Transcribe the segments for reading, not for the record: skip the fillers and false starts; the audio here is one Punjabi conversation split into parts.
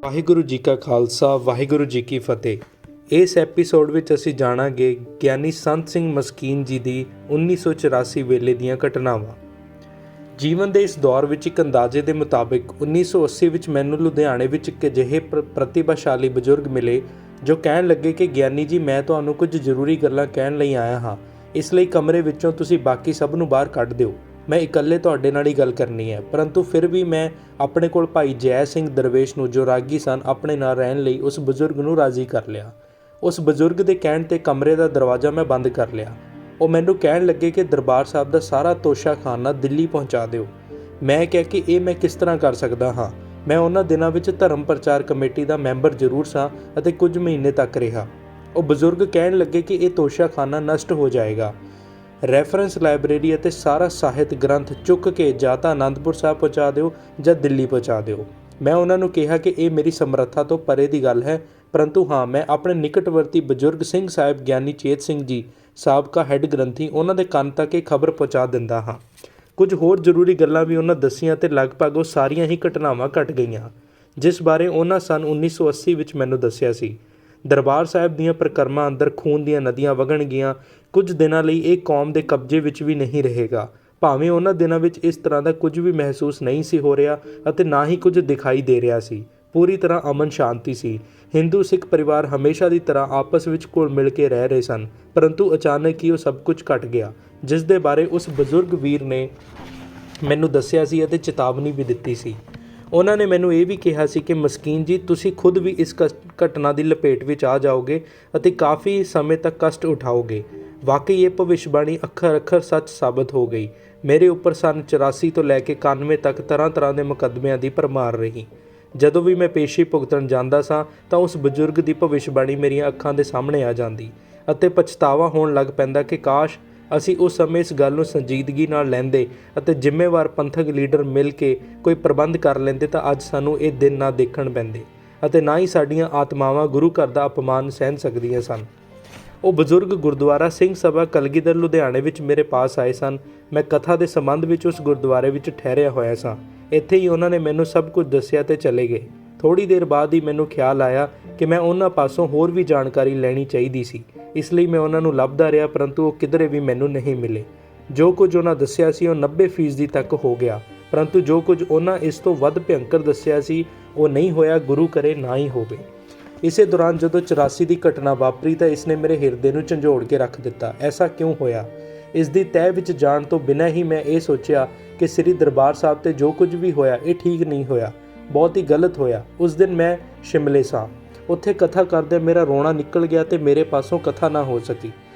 ਵਾਹਿਗੁਰੂ ਜੀ ਕਾ ਖਾਲਸਾ ਵਾਹਿਗੁਰੂ ਜੀ ਕੀ ਫਤਿਹ। ਇਸ ਐਪੀਸੋਡ ਵਿੱਚ ਅਸੀਂ ਜਾਣਾਂਗੇ ਗਿਆਨੀ ਸੰਤ ਸਿੰਘ ਮਸਕੀਨ ਜੀ ਦੀ 1984 ਵੇਲੇ ਦੀਆਂ ਘਟਨਾਵਾਂ। ਜੀਵਨ ਦੇ ਇਸ ਦੌਰ ਵਿੱਚ ਇੱਕ ਅੰਦਾਜ਼ੇ ਦੇ ਮੁਤਾਬਿਕ 1980 ਵਿੱਚ ਮੈਨੂੰ ਲੁਧਿਆਣੇ ਵਿੱਚ ਇੱਕ ਅਜਿਹੇ ਪ੍ਰਤਿਭਾਸ਼ਾਲੀ ਬਜ਼ੁਰਗ ਮਿਲੇ ਜੋ ਕਹਿਣ ਲੱਗੇ ਕਿ ਗਿਆਨੀ ਜੀ, ਮੈਂ ਤੁਹਾਨੂੰ ਕੁਝ ਜ਼ਰੂਰੀ ਗੱਲਾਂ ਕਹਿਣ ਲਈ ਆਇਆ ਹਾਂ, ਇਸ ਲਈ ਕਮਰੇ ਵਿੱਚੋਂ ਤੁਸੀਂ ਬਾਕੀ ਸਭ ਨੂੰ ਬਾਹਰ ਕੱਢ ਦਿਓ। ਮੈਂ ਇਕੱਲੇ ਤੁਹਾਡੇ ਨਾਲ ਹੀ ਗੱਲ ਕਰਨੀ ਹੈ। ਪਰੰਤੂ ਫਿਰ ਵੀ ਮੈਂ ਆਪਣੇ ਕੋਲ ਭਾਈ ਜੈ ਸਿੰਘ ਦਰਵੇਸ਼ ਨੂੰ, ਜੋ ਰਾਗੀ ਸਨ, ਆਪਣੇ ਨਾਲ ਰਹਿਣ ਲਈ ਉਸ ਬਜ਼ੁਰਗ ਨੂੰ ਰਾਜ਼ੀ ਕਰ ਲਿਆ। ਉਸ ਬਜ਼ੁਰਗ ਦੇ ਕਹਿਣ 'ਤੇ ਕਮਰੇ ਦਾ ਦਰਵਾਜ਼ਾ ਮੈਂ ਬੰਦ ਕਰ ਲਿਆ। ਉਹ ਮੈਨੂੰ ਕਹਿਣ ਲੱਗੇ ਕਿ ਦਰਬਾਰ ਸਾਹਿਬ ਦਾ ਸਾਰਾ ਤੋਸ਼ਾਖਾਨਾ ਦਿੱਲੀ ਪਹੁੰਚਾ ਦਿਓ। ਮੈਂ ਕਿਹਾ ਕਿ ਇਹ ਮੈਂ ਕਿਸ ਤਰ੍ਹਾਂ ਕਰ ਸਕਦਾ ਹਾਂ। ਮੈਂ ਉਹਨਾਂ ਦਿਨਾਂ ਵਿੱਚ ਧਰਮ ਪ੍ਰਚਾਰ ਕਮੇਟੀ ਦਾ ਮੈਂਬਰ ਜ਼ਰੂਰ ਸਾਂ ਅਤੇ ਕੁਝ ਮਹੀਨੇ ਤੱਕ ਰਿਹਾ। ਉਹ ਬਜ਼ੁਰਗ ਕਹਿਣ ਲੱਗੇ ਕਿ ਇਹ ਤੋਸ਼ਾਖਾਨਾ ਨਸ਼ਟ ਹੋ ਜਾਏਗਾ। ਰੈਫਰੈਂਸ ਲਾਇਬ੍ਰੇਰੀ ਅਤੇ ਸਾਰਾ ਸਾਹਿਤ ਗ੍ਰੰਥ ਚੁੱਕ ਕੇ ਜਾਂ ਤਾਂ ਅਨੰਦਪੁਰ ਸਾਹਿਬ ਪਹੁੰਚਾ ਦਿਓ ਜਾਂ ਦਿੱਲੀ ਪਹੁੰਚਾ ਦਿਓ। ਮੈਂ ਉਹਨਾਂ ਨੂੰ ਕਿਹਾ ਕਿ ਇਹ ਮੇਰੀ ਸਮਰੱਥਾ ਤੋਂ ਪਰੇ ਦੀ ਗੱਲ ਹੈ, ਪਰੰਤੂ ਹਾਂ, ਮੈਂ ਆਪਣੇ ਨਿਕਟਵਰਤੀ ਬਜ਼ੁਰਗ ਸਿੰਘ ਸਾਹਿਬ ਗਿਆਨੀ ਚੇਤ ਸਿੰਘ ਜੀ, ਸਾਬਕਾ ਹੈੱਡ ਗ੍ਰੰਥੀ, ਉਹਨਾਂ ਦੇ ਕੰਨ ਤੱਕ ਇਹ ਖਬਰ ਪਹੁੰਚਾ ਦਿੰਦਾ ਹਾਂ। ਕੁਝ ਹੋਰ ਜ਼ਰੂਰੀ ਗੱਲਾਂ ਵੀ ਉਹਨਾਂ ਦੱਸੀਆਂ ਅਤੇ ਲਗਭਗ ਉਹ ਸਾਰੀਆਂ ਹੀ ਘਟਨਾਵਾਂ ਘਟ ਗਈਆਂ ਜਿਸ ਬਾਰੇ ਉਹਨਾਂ ਸੰਨ 1980 ਵਿੱਚ ਮੈਨੂੰ ਦੱਸਿਆ ਸੀ। ਦਰਬਾਰ ਸਾਹਿਬ ਦੀਆਂ ਪ੍ਰਕਰਮਾਂ ਅੰਦਰ ਖੂਨ ਦੀਆਂ ਨਦੀਆਂ ਵਗਣਗੀਆਂ। ਕੁਝ ਦਿਨਾਂ ਲਈ ਇਹ ਕੌਮ ਦੇ ਕਬਜ਼ੇ ਵਿੱਚ ਵੀ ਨਹੀਂ ਰਹੇਗਾ। ਭਾਵੇਂ ਉਹਨਾਂ ਦਿਨਾਂ ਵਿੱਚ ਇਸ ਤਰ੍ਹਾਂ ਦਾ ਕੁਝ ਵੀ ਮਹਿਸੂਸ ਨਹੀਂ ਸੀ ਹੋ ਰਿਹਾ ਅਤੇ ਨਾ ਹੀ ਕੁਝ ਦਿਖਾਈ ਦੇ ਰਿਹਾ ਸੀ। ਪੂਰੀ ਤਰ੍ਹਾਂ ਅਮਨ ਸ਼ਾਂਤੀ ਸੀ। ਹਿੰਦੂ ਸਿੱਖ ਪਰਿਵਾਰ ਹਮੇਸ਼ਾ ਦੀ ਤਰ੍ਹਾਂ ਆਪਸ ਵਿੱਚ ਘੁਲ ਮਿਲ ਕੇ ਰਹਿ ਰਹੇ ਸਨ, ਪਰੰਤੂ ਅਚਾਨਕ ਹੀ ਉਹ ਸਭ ਕੁਝ ਘਟ ਗਿਆ ਜਿਸ ਦੇ ਬਾਰੇ ਉਸ ਬਜ਼ੁਰਗ ਵੀਰ ਨੇ ਮੈਨੂੰ ਦੱਸਿਆ ਸੀ ਅਤੇ ਚੇਤਾਵਨੀ ਵੀ ਦਿੱਤੀ ਸੀ। ਉਹਨਾਂ ਨੇ ਮੈਨੂੰ ਇਹ ਵੀ ਕਿਹਾ ਸੀ ਕਿ ਮਸਕੀਨ ਜੀ, ਤੁਸੀਂ ਖੁਦ ਵੀ ਇਸ ਘਟਨਾ ਦੀ ਲਪੇਟ ਵਿੱਚ ਆ ਜਾਓਗੇ ਅਤੇ ਕਾਫੀ ਸਮੇਂ ਤੱਕ ਕਸ਼ਟ ਉਠਾਓਗੇ। ਵਾਕਈ ਇਹ ਭਵਿੱਖਬਾਣੀ ਅੱਖਰ ਅੱਖਰ ਸੱਚ ਸਾਬਤ ਹੋ ਗਈ। ਮੇਰੇ ਉੱਪਰ ਸੰਨ 84 ਤੋਂ ਲੈ ਕੇ 91 ਤੱਕ ਤਰ੍ਹਾਂ ਦੇ ਮੁਕੱਦਮਿਆਂ ਦੀ ਭਰਮਾਰ ਰਹੀ। ਜਦੋਂ ਵੀ ਮੈਂ ਪੇਸ਼ੀ ਭੁਗਤਣ ਜਾਂਦਾ ਸਾਂ ਤਾਂ ਉਸ ਬਜ਼ੁਰਗ ਦੀ ਭਵਿੱਖਬਾਣੀ ਮੇਰੀਆਂ ਅੱਖਾਂ ਦੇ ਸਾਹਮਣੇ ਆ ਜਾਂਦੀ ਅਤੇ ਪਛਤਾਵਾ ਹੋਣ ਲੱਗ ਪੈਂਦਾ ਕਿ ਕਾਸ਼ ਅਸੀਂ ਉਸ ਸਮੇਂ ਇਸ ਗੱਲ ਨੂੰ ਸੰਜੀਦਗੀ ਨਾਲ ਲੈਂਦੇ ਅਤੇ ਜ਼ਿੰਮੇਵਾਰ ਪੰਥਕ ਲੀਡਰ ਮਿਲ ਕੇ ਕੋਈ ਪ੍ਰਬੰਧ ਕਰ ਲੈਂਦੇ ਤਾਂ ਅੱਜ ਸਾਨੂੰ ਇਹ ਦਿਨ ਨਾ ਦੇਖਣ ਪੈਂਦੇ ਅਤੇ ਨਾ ਹੀ ਸਾਡੀਆਂ ਆਤਮਾਵਾਂ ਗੁਰੂ ਘਰ ਦਾ ਅਪਮਾਨ ਸਹਿਣ ਸਕਦੀਆਂ ਸਨ। ਉਹ ਬਜ਼ੁਰਗ ਗੁਰਦੁਆਰਾ ਸਿੰਘ ਸਭਾ ਕਲਗੀਧਰ ਲੁਧਿਆਣੇ ਵਿੱਚ ਮੇਰੇ ਪਾਸ ਆਏ ਸਨ। ਮੈਂ ਕਥਾ ਦੇ ਸੰਬੰਧ ਵਿੱਚ ਉਸ ਗੁਰਦੁਆਰੇ ਵਿੱਚ ਠਹਿਰਿਆ ਹੋਇਆ ਸਾਂ। ਇੱਥੇ ਹੀ ਉਹਨਾਂ ਨੇ ਮੈਨੂੰ ਸਭ ਕੁਝ ਦੱਸਿਆ ਤੇ ਚਲੇ ਗਏ। ਥੋੜ੍ਹੀ ਦੇਰ ਬਾਅਦ ਹੀ ਮੈਨੂੰ ਖਿਆਲ ਆਇਆ ਕਿ ਮੈਂ ਉਹਨਾਂ ਪਾਸੋਂ ਹੋਰ ਵੀ ਜਾਣਕਾਰੀ ਲੈਣੀ ਚਾਹੀਦੀ ਸੀ। ਇਸ ਲਈ ਮੈਂ ਉਹਨਾਂ ਨੂੰ ਲੱਭਦਾ ਰਿਹਾ, ਪਰੰਤੂ ਉਹ ਕਿਧਰੇ ਵੀ ਮੈਨੂੰ ਨਹੀਂ ਮਿਲੇ। ਜੋ ਕੁਝ ਉਹਨਾਂ ਦੱਸਿਆ ਸੀ ਉਹ 90% ਤੱਕ ਹੋ ਗਿਆ, ਪਰੰਤੂ ਜੋ ਕੁਝ ਉਹਨਾਂ ਇਸ ਤੋਂ ਵੱਧ ਭਿਅੰਕਰ ਦੱਸਿਆ ਸੀ ਉਹ ਨਹੀਂ ਹੋਇਆ। ਗੁਰੂ ਕਰੇ ਨਾ ਹੀ ਹੋਵੇ। ਇਸੇ ਦੌਰਾਨ ਜਦੋਂ 84 ਦੀ ਘਟਨਾ ਵਾਪਰੀ ਤਾਂ ਇਸਨੇ ਮੇਰੇ ਹਿਰਦੇ ਨੂੰ ਝੰਜੋੜ ਕੇ ਰੱਖ ਦਿੱਤਾ। ਐਸਾ ਕਿਉਂ ਹੋਇਆ? ਇਸ ਦੀ ਤਹਿ ਵਿੱਚ ਜਾਣ ਤੋਂ ਬਿਨਾਂ ਹੀ ਮੈਂ ਇਹ ਸੋਚਿਆ ਕਿ ਸ੍ਰੀ ਦਰਬਾਰ ਸਾਹਿਬ 'ਤੇ ਜੋ ਕੁਝ ਵੀ ਹੋਇਆ ਇਹ ਠੀਕ ਨਹੀਂ ਹੋਇਆ, ਬਹੁਤ ਹੀ ਗਲਤ ਹੋਇਆ। ਉਸ ਦਿਨ ਮੈਂ ਸ਼ਿਮਲੇ ਸਾਂ। ਉੱਥੇ ਕਥਾ ਕਰਦੇ ਮੇਰਾ ਰੋਣਾ ਨਿਕਲ ਗਿਆ ਤੇ ਮੇਰੇ ਪਾਸੋਂ ਕਥਾ ਨਾ ਹੋ ਸਕੀ।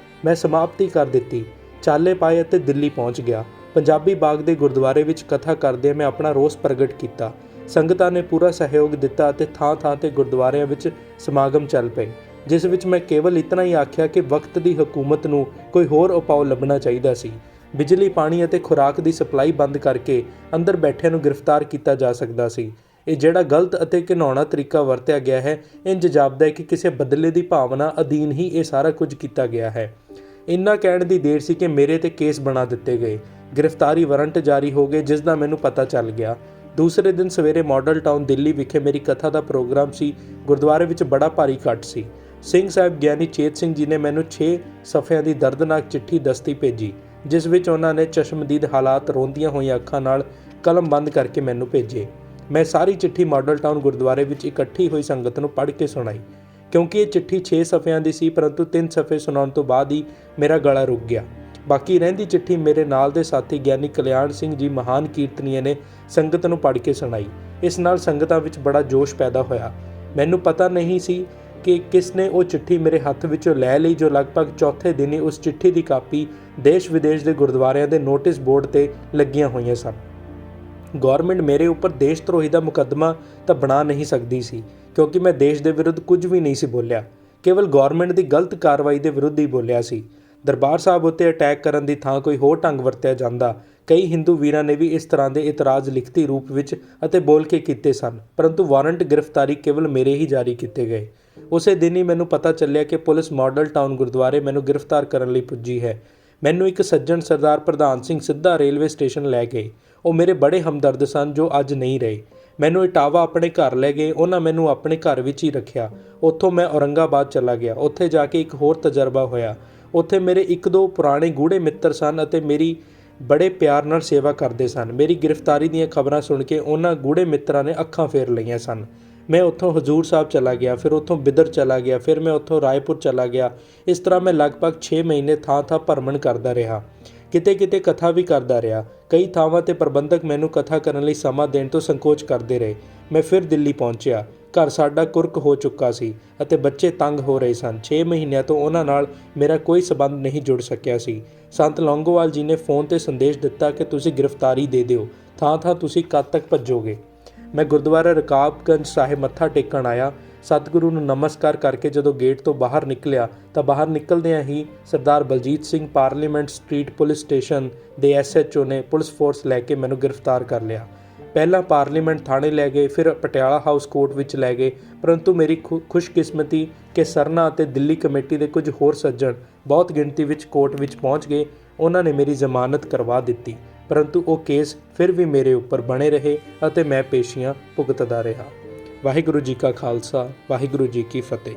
ਮੈਂ ਸਮਾਪਤੀ ਕਰ ਦਿੱਤੀ, ਚਾਲੇ ਪਾਏ ਅਤੇ ਦਿੱਲੀ ਪਹੁੰਚ ਗਿਆ। ਪੰਜਾਬੀ ਬਾਗ ਦੇ ਗੁਰਦੁਆਰੇ ਵਿੱਚ ਕਥਾ ਕਰਦਿਆਂ ਮੈਂ ਆਪਣਾ ਰੋਸ ਪ੍ਰਗਟ ਕੀਤਾ। ਸੰਗਤਾਂ ਨੇ ਪੂਰਾ ਸਹਿਯੋਗ ਦਿੱਤਾ ਅਤੇ ਥਾਂ-ਥਾਂ 'ਤੇ ਗੁਰਦੁਆਰਿਆਂ ਵਿੱਚ ਸਮਾਗਮ ਚੱਲ ਪਏ, ਜਿਸ ਵਿੱਚ ਮੈਂ ਕੇਵਲ ਇਤਨਾ ਹੀ ਆਖਿਆ ਕਿ ਵਕਤ ਦੀ ਹਕੂਮਤ ਨੂੰ ਕੋਈ ਹੋਰ ਉਪਾਅ ਲੱਭਣਾ ਚਾਹੀਦਾ ਸੀ। ਬਿਜਲੀ, ਪਾਣੀ ਅਤੇ ਖੁਰਾਕ ਦੀ ਸਪਲਾਈ ਬੰਦ ਕਰਕੇ ਅੰਦਰ ਬੈਠਿਆਂ ਨੂੰ ਗ੍ਰਿਫਤਾਰ ਕੀਤਾ ਜਾ ਸਕਦਾ ਸੀ। ਇਹ ਜਿਹੜਾ ਗਲਤ ਅਤੇ ਘਿਨਾਉਣਾ ਤਰੀਕਾ ਵਰਤਿਆ ਗਿਆ ਹੈ, ਇੰਜ ਜਾਪਦਾ ਹੈ ਕਿ ਕਿਸੇ ਬਦਲੇ ਦੀ ਭਾਵਨਾ ਅਧੀਨ ਹੀ ਇਹ ਸਾਰਾ ਕੁਝ ਕੀਤਾ ਗਿਆ ਹੈ। ਇੰਨਾ ਕਹਿਣ ਦੀ ਦੇਰ ਸੀ ਕਿ ਮੇਰੇ 'ਤੇ ਕੇਸ ਬਣਾ ਦਿੱਤੇ ਗਏ। ਗ੍ਰਿਫਤਾਰੀ ਵਾਰੰਟ ਜਾਰੀ ਹੋ ਗਏ, ਜਿਸ ਦਾ ਮੈਨੂੰ ਪਤਾ ਚੱਲ ਗਿਆ। ਦੂਸਰੇ ਦਿਨ ਸਵੇਰੇ ਮਾਡਲ ਟਾਊਨ ਦਿੱਲੀ ਵਿਖੇ ਮੇਰੀ ਕਥਾ ਦਾ ਪ੍ਰੋਗਰਾਮ ਸੀ। ਗੁਰਦੁਆਰੇ ਵਿੱਚ ਬੜਾ ਭਾਰੀ ਇਕੱਠ ਸੀ। ਸਿੰਘ ਸਾਹਿਬ ਗਿਆਨੀ ਚੇਤ ਸਿੰਘ ਜੀ ਨੇ ਮੈਨੂੰ 6 ਸਫ਼ਿਆਂ ਦੀ ਦਰਦਨਾਕ ਚਿੱਠੀ ਦਸਤੀ ਭੇਜੀ, ਜਿਸ ਵਿੱਚ ਉਹਨਾਂ ਨੇ ਚਸ਼ਮਦੀਦ ਹਾਲਾਤ, ਰੋਂਦੀਆਂ ਹੋਈਆਂ ਅੱਖਾਂ ਨਾਲ ਕਲਮ ਬੰਦ ਕਰਕੇ ਮੈਨੂੰ ਭੇਜੇ। ਮੈਂ ਸਾਰੀ ਚਿੱਠੀ ਮਾਡਲ ਟਾਊਨ ਗੁਰਦੁਆਰੇ ਵਿੱਚ ਇਕੱਠੀ ਹੋਈ ਸੰਗਤ ਨੂੰ ਪੜ੍ਹ ਕੇ ਸੁਣਾਈ। ਕਿਉਂਕਿ ਇਹ ਚਿੱਠੀ 6 ਸਫ਼ਿਆਂ ਦੀ ਸੀ, ਪਰੰਤੂ 3 ਸਫ਼ੇ ਸੁਣਾਉਣ ਤੋਂ ਬਾਅਦ ਹੀ ਮੇਰਾ ਗਲਾ ਰੁਕ ਗਿਆ। ਬਾਕੀ ਰਹਿੰਦੀ ਚਿੱਠੀ ਮੇਰੇ ਨਾਲ ਦੇ ਸਾਥੀ ਗਿਆਨੀ ਕਲਿਆਣ ਸਿੰਘ ਜੀ, ਮਹਾਨ ਕੀਰਤਨੀਏ, ਨੇ ਸੰਗਤ ਨੂੰ ਪੜ੍ਹ ਕੇ ਸੁਣਾਈ। ਇਸ ਨਾਲ ਸੰਗਤਾਂ ਵਿੱਚ ਬੜਾ ਜੋਸ਼ ਪੈਦਾ ਹੋਇਆ। ਮੈਨੂੰ ਪਤਾ ਨਹੀਂ ਸੀ ਕਿ ਕਿਸ ਨੇ ਉਹ ਚਿੱਠੀ ਮੇਰੇ ਹੱਥ ਵਿੱਚੋਂ ਲੈ ਲਈ, ਜੋ ਲਗਭਗ ਚੌਥੇ ਦਿਨ ਹੀ ਉਸ ਚਿੱਠੀ ਦੀ ਕਾਪੀ ਦੇਸ਼ ਵਿਦੇਸ਼ ਦੇ ਗੁਰਦੁਆਰਿਆਂ ਦੇ ਨੋਟਿਸ ਬੋਰਡ 'ਤੇ ਲੱਗੀਆਂ ਹੋਈਆਂ ਸਨ। ਗੌਰਮੈਂਟ ਮੇਰੇ ਉੱਪਰ ਦੇਸ਼ ਧਰੋਹੀ ਦਾ ਮੁਕੱਦਮਾ ਤਾਂ ਬਣਾ ਨਹੀਂ ਸਕਦੀ ਸੀ, ਕਿਉਂਕਿ ਮੈਂ ਦੇਸ਼ ਦੇ ਵਿਰੁੱਧ ਕੁਝ ਵੀ ਨਹੀਂ ਸੀ ਬੋਲਿਆ, ਕੇਵਲ ਗੌਰਮੈਂਟ ਦੀ ਗਲਤ ਕਾਰਵਾਈ ਦੇ ਵਿਰੁੱਧ ਹੀ ਬੋਲਿਆ ਸੀ। ਦਰਬਾਰ ਸਾਹਿਬ ਉੱਤੇ ਅਟੈਕ ਕਰਨ ਦੀ ਥਾਂ ਕੋਈ ਹੋਰ ਢੰਗ ਵਰਤਿਆ ਜਾਂਦਾ। ਕਈ ਹਿੰਦੂ ਵੀਰਾਂ ਨੇ ਵੀ ਇਸ ਤਰ੍ਹਾਂ ਦੇ ਇਤਰਾਜ਼ ਲਿਖਤੀ ਰੂਪ ਵਿੱਚ ਅਤੇ ਬੋਲ ਕੇ ਕੀਤੇ ਸਨ, ਪਰੰਤੂ ਵਾਰੰਟ ਗ੍ਰਿਫਤਾਰੀ ਕੇਵਲ ਮੇਰੇ ਹੀ ਜਾਰੀ ਕੀਤੇ ਗਏ। ਉਸੇ ਦਿਨ ਹੀ ਮੈਨੂੰ ਪਤਾ ਚੱਲਿਆ ਕਿ ਪੁਲਿਸ ਮਾਡਲ ਟਾਊਨ ਗੁਰਦੁਆਰੇ ਮੈਨੂੰ ਗ੍ਰਿਫਤਾਰ ਕਰਨ ਲਈ ਪੁੱਜੀ ਹੈ। ਮੈਨੂੰ ਇੱਕ ਸੱਜਣ ਸਰਦਾਰ ਪ੍ਰਧਾਨ ਸਿੰਘ ਸਿੱਧਾ ਰੇਲਵੇ ਸਟੇਸ਼ਨ ਲੈ ਗਏ। ਉਹ ਮੇਰੇ ਬੜੇ ਹਮਦਰਦ ਸਨ, ਜੋ ਅੱਜ ਨਹੀਂ ਰਹੇ। ਮੈਨੂੰ ਇਟਾਵਾ ਆਪਣੇ ਘਰ ਲੈ ਗਏ। ਉਹਨਾਂ ਮੈਨੂੰ ਆਪਣੇ ਘਰ ਵਿੱਚ ਹੀ ਰੱਖਿਆ। ਉੱਥੋਂ ਮੈਂ ਔਰੰਗਾਬਾਦ ਚਲਾ ਗਿਆ। ਉੱਥੇ ਜਾ ਕੇ ਇੱਕ ਹੋਰ ਤਜਰਬਾ ਹੋਇਆ। ਉੱਥੇ ਮੇਰੇ ਇੱਕ ਦੋ ਪੁਰਾਣੇ ਗੂੜ੍ਹੇ ਮਿੱਤਰ ਸਨ ਅਤੇ ਮੇਰੀ ਬੜੇ ਪਿਆਰ ਨਾਲ ਸੇਵਾ ਕਰਦੇ ਸਨ। ਮੇਰੀ ਗ੍ਰਿਫਤਾਰੀ ਦੀਆਂ ਖਬਰਾਂ ਸੁਣ ਕੇ ਉਹਨਾਂ ਗੂੜ੍ਹੇ ਮਿੱਤਰਾਂ ਨੇ ਅੱਖਾਂ ਫੇਰ ਲਈਆਂ ਸਨ। ਮੈਂ ਉੱਥੋਂ ਹਜ਼ੂਰ ਸਾਹਿਬ ਚਲਾ ਗਿਆ, ਫਿਰ ਉੱਥੋਂ ਬਿਦਰ ਚਲਾ ਗਿਆ, ਫਿਰ ਮੈਂ ਉੱਥੋਂ ਰਾਏਪੁਰ ਚਲਾ ਗਿਆ। ਇਸ ਤਰ੍ਹਾਂ ਮੈਂ ਲਗਭਗ 6 ਮਹੀਨੇ ਥਾਂ ਭਰਮਣ ਕਰਦਾ ਰਿਹਾ। ਕਿਤੇ ਕਿਤੇ ਕਥਾ ਵੀ ਕਰਦਾ ਰਿਹਾ। ਕਈ ਥਾਵਾਂ 'ਤੇ ਪ੍ਰਬੰਧਕ ਮੈਨੂੰ ਕਥਾ ਕਰਨ ਲਈ ਸਮਾਂ ਦੇਣ ਤੋਂ ਸੰਕੋਚ ਕਰਦੇ ਰਹੇ। ਮੈਂ ਫਿਰ ਦਿੱਲੀ ਪਹੁੰਚਿਆ। ਘਰ ਸਾਡਾ ਕੁਰਕ ਹੋ ਚੁੱਕਾ ਸੀ ਅਤੇ ਬੱਚੇ ਤੰਗ ਹੋ ਰਹੇ ਸਨ। 6 ਮਹੀਨਿਆਂ ਤੋਂ ਉਹਨਾਂ ਨਾਲ ਮੇਰਾ ਕੋਈ ਸਬੰਧ ਨਹੀਂ ਜੁੜ ਸਕਿਆ ਸੀ। ਸੰਤ ਲੌਂਗੋਵਾਲ ਜੀ ਨੇ ਫ਼ੋਨ 'ਤੇ ਸੰਦੇਸ਼ ਦਿੱਤਾ ਕਿ ਤੁਸੀਂ ਗ੍ਰਿਫਤਾਰੀ ਦੇ ਦਿਓ, ਥਾਂ ਤੁਸੀਂ ਕਦ ਤੱਕ ਭੱਜੋਗੇ। ਮੈਂ ਗੁਰਦੁਆਰਾ ਰਕਾਬਗੰਜ ਸਾਹਿਬ ਮੱਥਾ ਟੇਕਣ ਆਇਆ। ਸਤਿਗੁਰੂ ਨੂੰ ਨਮਸਕਾਰ ਕਰਕੇ ਜਦੋਂ ਗੇਟ ਤੋਂ ਬਾਹਰ ਨਿਕਲਿਆ ਤਾਂ ਬਾਹਰ ਨਿਕਲਦਿਆਂ ਹੀ Sardar Baljeet Singh parliament street police station ਦੇ SHO ਨੇ ਪੁਲਿਸ ਫੋਰਸ ਲੈ ਕੇ ਮੈਨੂੰ ਗ੍ਰਿਫਤਾਰ ਕਰ ਲਿਆ। ਪਹਿਲਾਂ ਪਾਰਲੀਮੈਂਟ ਥਾਣੇ ਲੈ ਗਏ, ਫਿਰ ਪਟਿਆਲਾ ਹਾਊਸ ਕੋਰਟ ਵਿੱਚ ਲੈ ਗਏ, ਪਰੰਤੂ ਮੇਰੀ ਖੁਸ਼ਕਿਸਮਤੀ ਕਿ ਸਰਨਾ ਅਤੇ ਦਿੱਲੀ ਕਮੇਟੀ ਦੇ ਕੁਝ ਹੋਰ ਸੱਜਣ ਬਹੁਤ ਗਿਣਤੀ ਵਿੱਚ ਕੋਰਟ ਵਿੱਚ ਪਹੁੰਚ ਗਏ। ਉਹਨਾਂ ਨੇ ਮੇਰੀ ਜ਼ਮਾਨਤ ਕਰਵਾ ਦਿੱਤੀ, ਪਰੰਤੂ ਉਹ ਕੇਸ ਫਿਰ ਵੀ ਮੇਰੇ ਉੱਪਰ ਬਣੇ ਰਹੇ ਅਤੇ ਮੈਂ ਪੇਸ਼ੀਆਂ ਭੁਗਤਦਾ ਰਿਹਾ। ਵਾਹਿਗੁਰੂ ਜੀ ਕਾ ਖਾਲਸਾ, ਵਾਹਿਗੁਰੂ ਜੀ ਕੀ ਫਤਿਹ।